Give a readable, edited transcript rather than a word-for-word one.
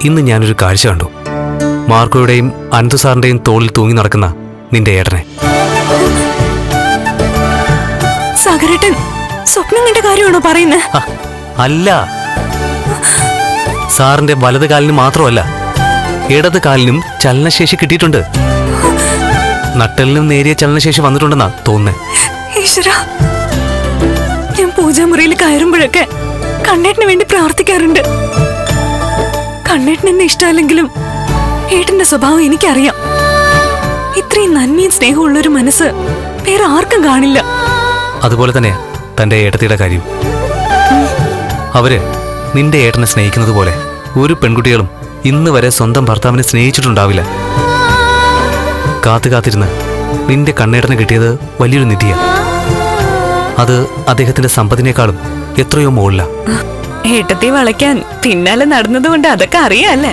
ഇന്ന് ഞാനൊരു കാഴ്ച കണ്ടു. മാർക്കോയുടെയും അനന്തു സാറിന്റെയും തോളിൽ തൂങ്ങി നടക്കുന്ന നിന്റെ ഏട്ടനെ. സാഗരേട്ടൻ സ്വപ്നം കണ്ട കാര്യമാണോ പറയുന്നത്? അല്ല, സാറിന്റെ വലത് കാലിന് മാത്രമല്ല, ഇടത് കാലിനും ചലനശേഷി കിട്ടിയിട്ടുണ്ട്. നട്ടലിനും നേരിയ ചലനശേഷി വന്നിട്ടുണ്ടെന്നാ തോന്നുന്നേ. ഈശ്വരാ, ഞാൻ പൂജാമുറിയിൽ കയറുമ്പോഴൊക്കെ കണ്ണേട്ടന് വേണ്ടി പ്രാർത്ഥിക്കാറുണ്ട്. കണ്ണേട്ടൻ എന്നെ ഇഷ്ടമല്ലെങ്കിലും ഏട്ടന്റെ സ്വഭാവം എനിക്കറിയാം. ഇത്രയും നന്മയും സ്നേഹമുള്ളൊരു മനസ്സ് വേറെ ആർക്കും കാണില്ല. അതുപോലെ തന്നെയാ തന്റെ ഏട്ടത്തിയുടെ കാര്യം. അവര് നിന്റെ ഏട്ടനെ സ്നേഹിക്കുന്നത് പോലെ ഒരു പെൺകുട്ടികളും ഇന്ന് വരെ സ്വന്തം ഭർത്താവിനെ സ്നേഹിച്ചിട്ടുണ്ടാവില്ല. കാത്തിരുന്ന് നിന്റെ കണ്ണേട്ടന് കിട്ടിയത് വലിയൊരു നിധിയാ. അത് അദ്ദേഹത്തിന്റെ സമ്പത്തിനേക്കാളും എത്രയോ മുകളിലാ. ഏട്ടത്തെ വളയ്ക്കാൻ പിന്നാലെ നടന്നതുകൊണ്ട് അതൊക്കെ അറിയാല്ലേ?